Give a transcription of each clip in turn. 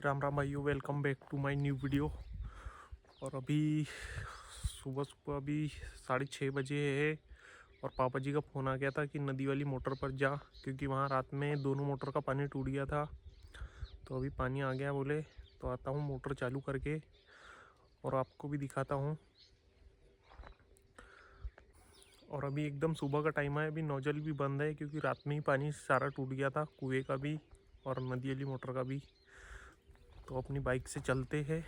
राम राम भाइयों, welcome back to my new video. और अभी सुबह अभी 6:30 बजे है और पापा जी का फ़ोन आ गया था कि नदी वाली मोटर पर जा, क्योंकि वहाँ रात में दोनों मोटर का पानी टूट गया था। तो अभी पानी आ गया बोले, तो आता हूँ मोटर चालू करके और आपको भी दिखाता हूँ। और अभी एकदम सुबह का टाइम है, अभी नोजल भी बंद है क्योंकि रात में ही पानी सारा टूट गया था, कुएँ का भी और नदी वाली मोटर का भी। तो अपनी बाइक से चलते हैं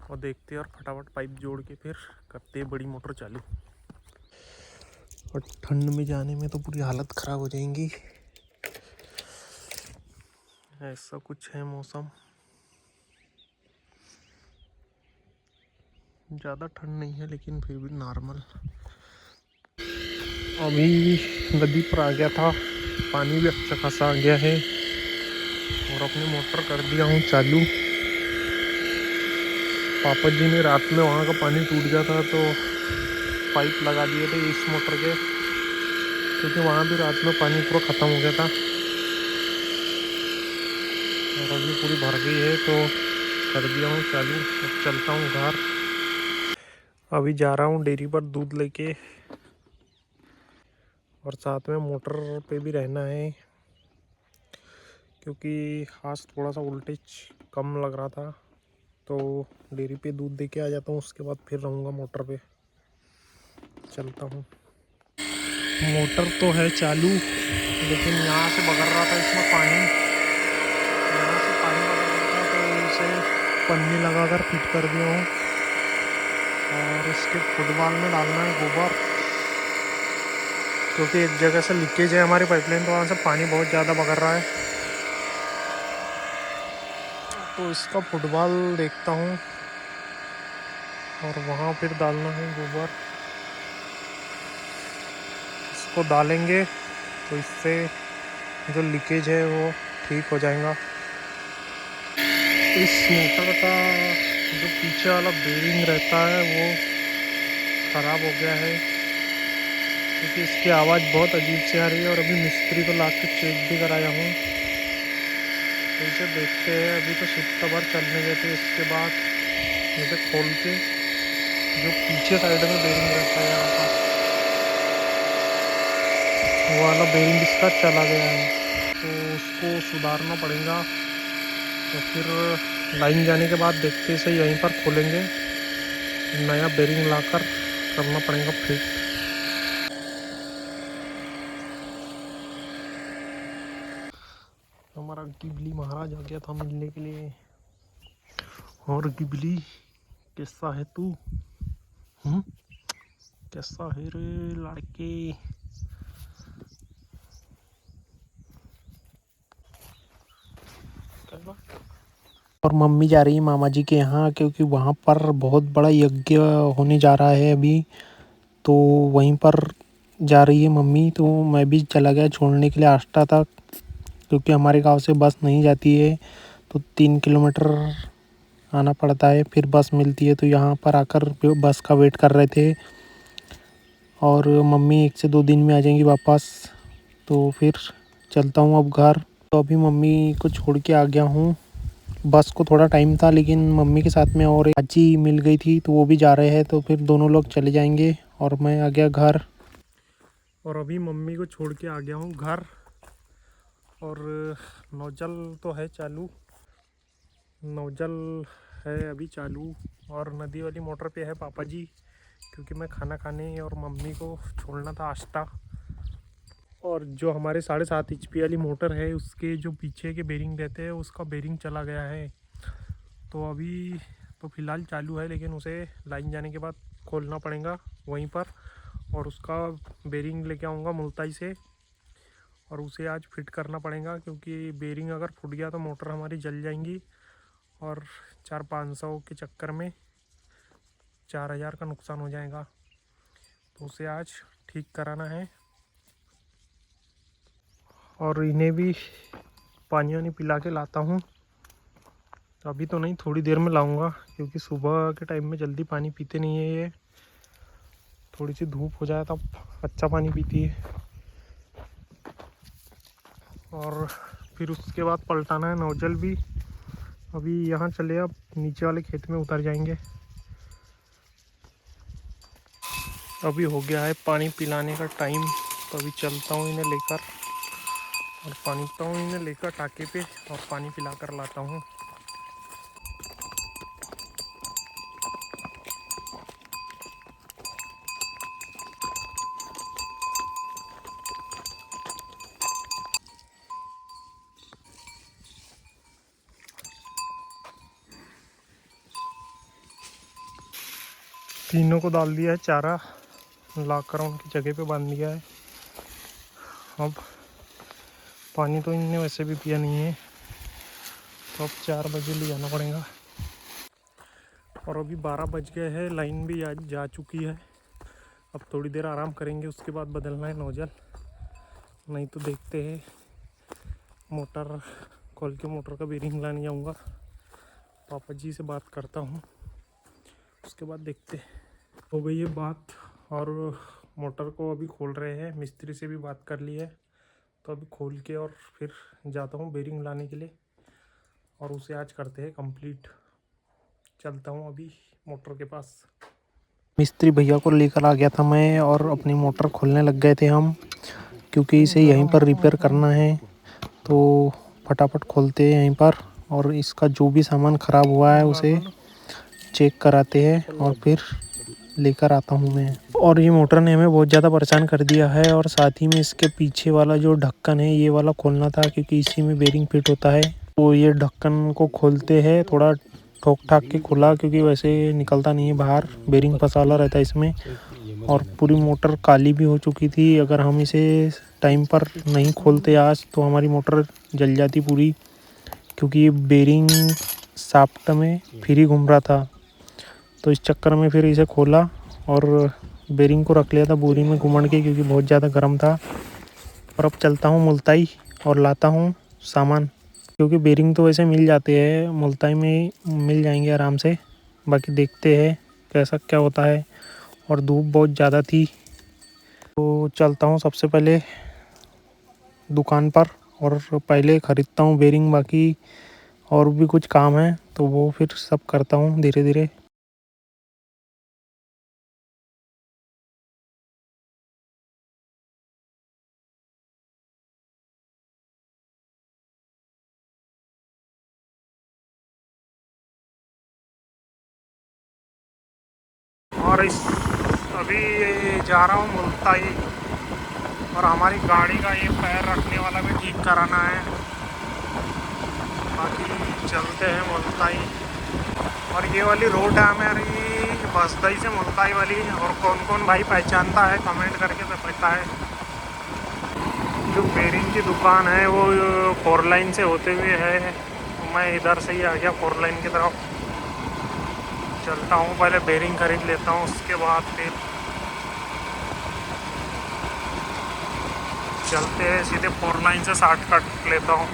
और देखते हैं और फटाफट पाइप जोड़ के फिर करते हैं बड़ी मोटर चालू। और ठंड में जाने में तो पूरी हालत ख़राब हो जाएंगी, ऐसा कुछ है मौसम। ज़्यादा ठंड नहीं है लेकिन फिर भी नॉर्मल। अभी नदी पर आ गया था, पानी भी अच्छा खासा आ गया है और अपनी मोटर कर दिया हूँ चालू। पापा जी ने रात में वहाँ का पानी टूट गया था तो पाइप लगा दिए थे इस मोटर के, क्योंकि वहाँ भी रात में पानी पूरा ख़त्म हो गया था और अभी पूरी भर गई है तो कर दिया हूँ चालू। अब चलता हूँ घर। अभी जा रहा हूँ डेयरी पर दूध लेके और साथ में मोटर पे भी रहना है, क्योंकि आज थोड़ा सा वोल्टेज कम लग रहा था। तो डेयरी पे दूध दे के आ जाता हूँ, उसके बाद फिर रहूँगा मोटर पे। चलता हूँ। मोटर तो है चालू लेकिन यहाँ से बगर रहा था इसमें पानी, यहाँ से पानी बगर रहा था तो इसे पन्नी लगाकर फिट कर दिया हूँ। और इसके फुटबॉल में डालना है गोबर, क्योंकि एक जगह से लीकेज है हमारी पाइपलाइन, तो वहाँ से पानी बहुत ज़्यादा बगर रहा है। तो इसका फुटबॉल देखता हूँ और वहाँ फिर डालना है गोबर। इसको डालेंगे तो इससे जो लीकेज है वो ठीक हो जाएगा। इस मोटर का जो पीछे वाला बेरिंग रहता है वो ख़राब हो गया है, क्योंकि इसकी आवाज़ बहुत अजीब से आ रही है। और अभी मिस्त्री को ला के चेक भी कराया हूँ, तो इसे देखते हैं। अभी तो शिफ्ट भर चलने देते हैं, इसके बाद इसे खोल के जो पीछे साइड में बेरिंग रहता है यहाँ का, वो वाला बेरिंग इसका चला गया है, तो उसको सुधारना पड़ेगा। तो फिर लाइन जाने के बाद देखते से यहीं पर खोलेंगे, नया बेरिंग लाकर करना पड़ेगा फिट। हमारा गिबली महाराज आ गया था मिलने के लिए। और गिबली कैसा है तू? कैसा है रे लड़के? और मम्मी जा रही है मामा जी के यहाँ, क्योंकि वहाँ पर बहुत बड़ा यज्ञ होने जा रहा है अभी, तो वहीं पर जा रही है मम्मी। तो मैं भी चला गया छोड़ने के लिए आष्टा तक, क्योंकि हमारे गांव से बस नहीं जाती है, तो 3 किलोमीटर आना पड़ता है, फिर बस मिलती है। तो यहाँ पर आकर बस का वेट कर रहे थे और मम्मी 1 से 2 दिन में आ जाएंगी वापस। तो फिर चलता हूँ अब घर। तो अभी मम्मी को छोड़ के आ गया हूँ। बस को थोड़ा टाइम था, लेकिन मम्मी के साथ में और एक चाची मिल गई थी तो वो भी जा रहे हैं, तो फिर दोनों लोग चले जाएंगे और मैं आ गया घर। और अभी मम्मी को छोड़ के आ गया हूँ घर। और नोजल तो है चालू, नोजल है अभी चालू। और नदी वाली मोटर पे है पापा जी, क्योंकि मैं खाना खाने और मम्मी को छोड़ना था आष्टा। और जो हमारे 7.5 HP वाली मोटर है, उसके जो पीछे के बेरिंग रहते हैं उसका बेरिंग चला गया है। तो अभी तो फ़िलहाल चालू है, लेकिन उसे लाइन जाने के बाद खोलना पड़ेगा वहीं पर, और उसका बेरिंग लेके आऊँगा मुल्ताई से और उसे आज फिट करना पड़ेगा, क्योंकि बेरिंग अगर फूट गया तो मोटर हमारी जल जाएंगी और 400-500 के चक्कर में 4000 का नुकसान हो जाएगा। तो उसे आज ठीक कराना है। और इन्हें भी पानी वानी पिला के लाता हूँ। अभी तो नहीं, थोड़ी देर में लाऊंगा, क्योंकि सुबह के टाइम में जल्दी पानी पीते नहीं है ये। थोड़ी सी धूप हो जाए तब अच्छा पानी पीती है। और फिर उसके बाद पलटाना है नोजल भी, अभी यहाँ चले, अब नीचे वाले खेत में उतर जाएंगे। अभी हो गया है पानी पिलाने का टाइम, तो अभी चलता हूँ इन्हें लेकर और पानी पीता हूँ इन्हें लेकर टाके पे और पानी पिला कर लाता हूँ। तीनों को डाल दिया है चारा, लाकर उनकी जगह पे बांध दिया है। अब पानी तो इनने वैसे भी पिया नहीं है, तो अब 4 बजे ले जाना पड़ेगा। और अभी 12 बज गए हैं, लाइन भी जा चुकी है। अब थोड़ी देर आराम करेंगे, उसके बाद बदलना है नोजल। नहीं तो देखते हैं, मोटर खोल के मोटर का बेरिंग लाने जाऊँगा। पापा जी से बात करता हूँ, उसके बाद देखते हैं। हो गई है बात और मोटर को अभी खोल रहे हैं। मिस्त्री से भी बात कर ली है, तो अभी खोल के और फिर जाता हूँ बेरिंग लाने के लिए और उसे आज करते हैं कंप्लीट। चलता हूँ अभी मोटर के पास। मिस्त्री भैया को लेकर आ गया था मैं और अपनी मोटर खोलने लग गए थे हम, क्योंकि इसे यहीं पर रिपेयर करना है। तो फटाफट खोलते हैं यहीं पर और इसका जो भी सामान ख़राब हुआ है उसे चेक कराते हैं और फिर लेकर आता हूँ मैं। और ये मोटर ने हमें बहुत ज़्यादा परेशान कर दिया है। और साथ ही में इसके पीछे वाला जो ढक्कन है ये वाला खोलना था, क्योंकि इसी में बेरिंग फिट होता है। तो ये ढक्कन को खोलते हैं थोड़ा ठोक ठाक के खुला, क्योंकि वैसे निकलता नहीं है बाहर, बेरिंग फंसाला रहता है इसमें। और पूरी मोटर काली भी हो चुकी थी। अगर हम इसे टाइम पर नहीं खोलते आज तो हमारी मोटर जल जाती पूरी, क्योंकि ये बेरिंग शाफ्ट में फ्री घूम रहा था। तो इस चक्कर में फिर इसे खोला और बेरिंग को रख लिया था बोरी में घुमड़ के, क्योंकि बहुत ज़्यादा गर्म था। और अब चलता हूँ मुल्ताई और लाता हूँ सामान, क्योंकि बेरिंग तो वैसे मिल जाते हैं, मुल्ताई में मिल जाएंगे आराम से। बाकी देखते हैं कैसा क्या होता है। और धूप बहुत ज़्यादा थी, तो चलता हूँ सबसे पहले दुकान पर और पहले ख़रीदता हूँ बेरिंग। बाकी और भी कुछ काम है तो वो फिर सब करता हूँ धीरे धीरे। और अभी जा रहा हूँ मुल्ताई, और हमारी गाड़ी का ये पैर रखने वाला भी ठीक कराना है। बाकी चलते हैं मुल्ताई। और ये वाली रोड है हमारी बसदई से मुल्ताई वाली। और कौन कौन भाई पहचानता है कमेंट करके तो बताए। जो बेरिंग की दुकान है वो 4 लाइन से होते हुए है, मैं इधर से ही आ गया 4 लाइन की तरफ। चलता हूँ, पहले बेरिंग खरीद लेता हूँ, उसके बाद फिर चलते हैं सीधे 4 लाइन से 60 कट लेता हूँ।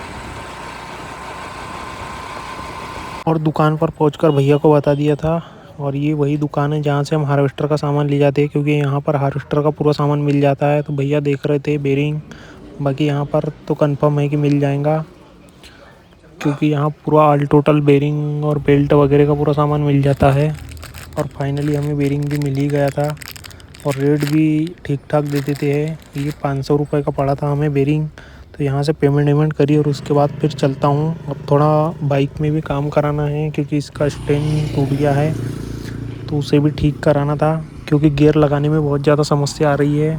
और दुकान पर पहुंचकर भैया को बता दिया था। और ये वही दुकान है जहाँ से हम हार्वेस्टर का सामान ले जाते हैं, क्योंकि यहाँ पर हार्वेस्टर का पूरा सामान मिल जाता है। तो भैया देख रहे थे बेरिंग, बाकी यहाँ पर तो कंफर्म है कि मिल जाएगा, क्योंकि यहाँ पूरा ऑल टोटल बेरिंग और बेल्ट वगैरह का पूरा सामान मिल जाता है। और फाइनली हमें बेरिंग भी मिल ही गया था और रेट भी ठीक ठाक दे देते हैं। ये 500 रुपये का पड़ा था हमें बेरिंग। तो यहाँ से पेमेंट करी और उसके बाद फिर चलता हूँ। अब थोड़ा बाइक में भी काम कराना है, क्योंकि इसका स्टैंड टूट गया है, तो उसे भी ठीक कराना था, क्योंकि गियर लगाने में बहुत ज़्यादा समस्या आ रही है।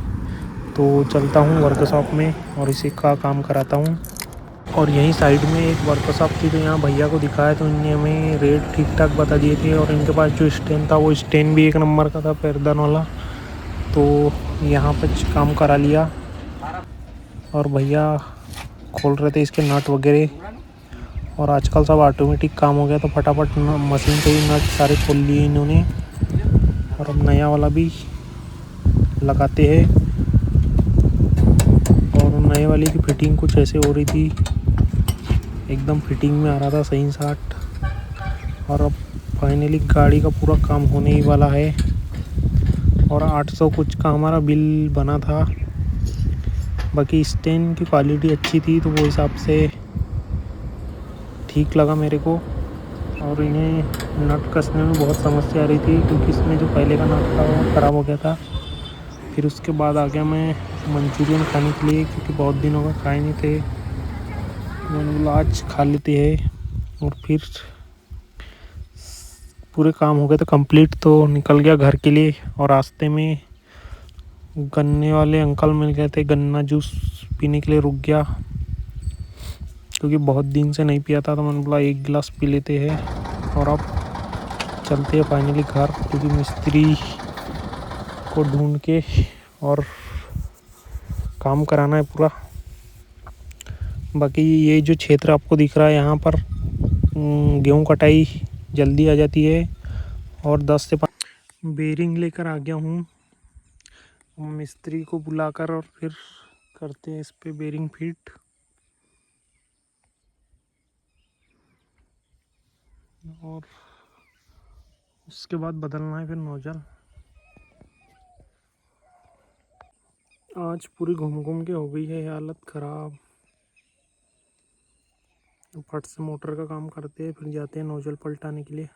तो चलता हूँ वर्कशॉप में और इसी का काम कराता हूँ। और यहीं साइड में एक वर्कशॉप थी, तो यहाँ भैया को दिखाया तो इन्होंने हमें रेट ठीक ठाक बता दिए थे। और इनके पास जो स्टैंड था वो स्टैंड भी 1 नंबर का था, पैरदान वाला। तो यहाँ पर काम करा लिया और भैया खोल रहे थे इसके नट वगैरह। और आजकल सब ऑटोमेटिक काम हो गया, तो फटाफट मशीन से ही नट सारे खोल लिए इन्होंने। और अब नया वाला भी लगाते हैं। और नए वाले की फिटिंग कुछ ऐसे हो रही थी, एकदम फिटिंग में आ रहा था सही साट। और अब फाइनली गाड़ी का पूरा काम होने ही वाला है। और 800 कुछ का हमारा बिल बना था। बाकी स्टैंड की क्वालिटी अच्छी थी, तो वो हिसाब से ठीक लगा मेरे को। और इन्हें नट कसने में बहुत समस्या आ रही थी क्योंकि इसमें जो पहले का नट था वो ख़राब हो गया था। फिर उसके बाद आ गया मैं मंचूरियन खाने के लिए क्योंकि बहुत दिन हो गए खाए नहीं थे। मैंने बोला आज खा लेते हैं और फिर पूरे काम हो गए तो कंप्लीट, तो निकल गया घर के लिए। और रास्ते में गन्ने वाले अंकल मिल गए थे, गन्ना जूस पीने के लिए रुक गया क्योंकि बहुत दिन से नहीं पिया था। तो मैंने बोला एक गिलास पी लेते हैं और अब चलते हैं फाइनली घर, क्योंकि मिस्त्री को ढूंढ के और काम कराना है पूरा। बाकी ये जो क्षेत्र आपको दिख रहा है यहाँ पर गेहूँ कटाई जल्दी आ जाती है और 10 से 5 बेरिंग लेकर आ गया हूँ मिस्त्री को बुलाकर, और फिर करते हैं इस पे बेरिंग फिट। और उसके बाद बदलना है फिर नोजल। आज पूरी घूम के हो गई है हालत ख़राब। फट से मोटर का काम करते हैं, फिर जाते हैं नोजल पलटाने के लिए।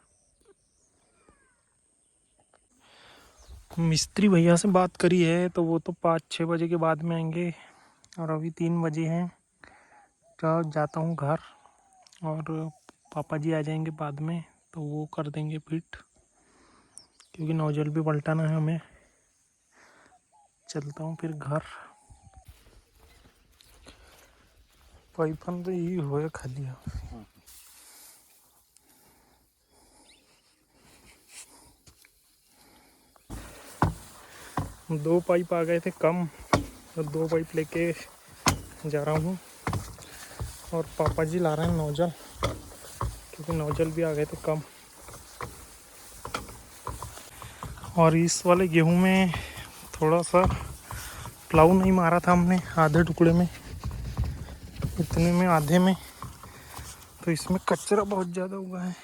मिस्त्री भैया से बात करी है तो वो तो 5-6 बजे के बाद में आएंगे और अभी 3 बजे हैं। तो जाता हूँ घर और पापा जी आ जाएंगे बाद में, तो वो कर देंगे फिट क्योंकि नोजल भी पलटाना है हमें। चलता हूँ फिर घर। पाइपन तो यही होए खाली है। दो पाइप आ गए थे कम, तो 2 पाइप लेके जा रहा हूँ। और पापा जी ला रहे हैं नोजल क्योंकि नोजल भी आ गए थे कम। और इस वाले गेहूं में थोड़ा सा प्लाऊ नहीं मारा था हमने, आधे टुकड़े में, इतने में आधे में, तो इसमें कचरा बहुत ज़्यादा हुआ है,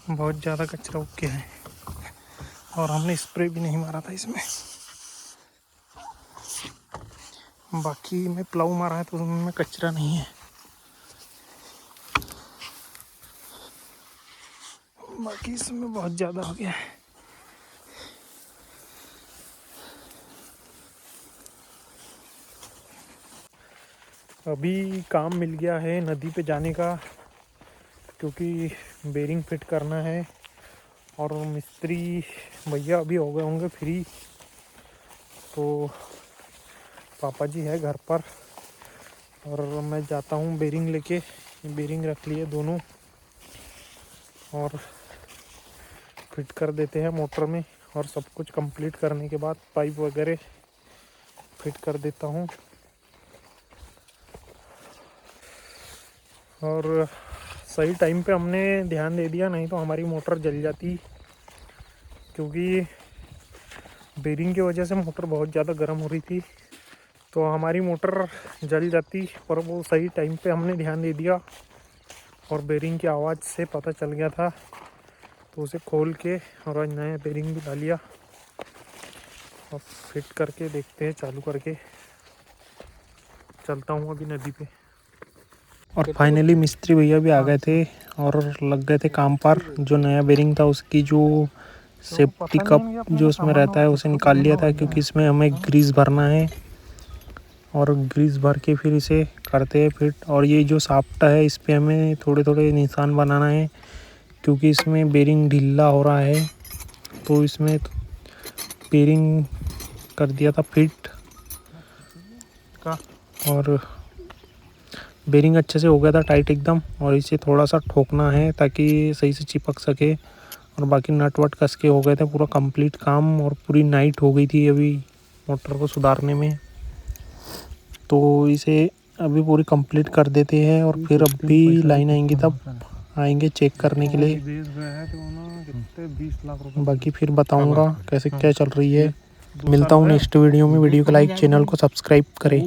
बहुत ज़्यादा कचरा उग गया है। और हमने स्प्रे भी नहीं मारा था इसमें। बाकी में प्लाऊ मारा है तो उसमें कचरा नहीं है। बाकी इसमें बहुत ज़्यादा हो गया है। अभी काम मिल गया है नदी पे जाने का क्योंकि बेरिंग फिट करना है। और मिस्त्री भैया अभी हो गए होंगे फ्री, तो पापा जी है घर पर और मैं जाता हूँ बेरिंग लेके। बेरिंग रख लिए दोनों और फिट कर देते हैं मोटर में। और सब कुछ कंप्लीट करने के बाद पाइप वगैरह फिट कर देता हूँ। और सही टाइम पे हमने ध्यान दे दिया, नहीं तो हमारी मोटर जल जाती, क्योंकि बेरिंग की वजह से मोटर बहुत ज़्यादा गर्म हो रही थी, तो हमारी मोटर जल जाती। पर वो सही टाइम पे हमने ध्यान दे दिया और बेरिंग की आवाज़ से पता चल गया था, तो उसे खोल के और आज नया बेरिंग भी डाल लिया। और फिट करके देखते हैं, चालू करके चलता हूँ अभी नदी पे। और फाइनली मिस्त्री भैया भी आ गए थे और लग गए थे काम पर। जो नया बेरिंग था उसकी जो सेफ्टी कप जो उसमें रहता है उसे निकाल लिया था, क्योंकि इसमें हमें ग्रीस भरना है और ग्रीस भर के फिर इसे करते हैं फिट। और ये जो साफ्टा है इस पे हमें थोड़े थोड़े निशान बनाना है, क्योंकि इसमें बेरिंग ढीला हो रहा है, तो इसमें बेरिंग कर दिया था फिट का। और बेरिंग अच्छे से हो गया था टाइट एकदम, और इसे थोड़ा सा ठोकना है ताकि सही से चिपक सके। और बाकी नट वट कस के हो गए थे पूरा कंप्लीट काम। और पूरी नाइट हो गई थी अभी मोटर को सुधारने में, तो इसे अभी पूरी कंप्लीट कर देते हैं। और फिर अभी लाइन आएंगी तब आएंगे चेक करने के लिए। बाकी फिर बताऊंगा कैसे क्या चल रही है। मिलता हूँ नेक्स्ट वीडियो में। वीडियो को लाइक, चैनल को सब्सक्राइब करें।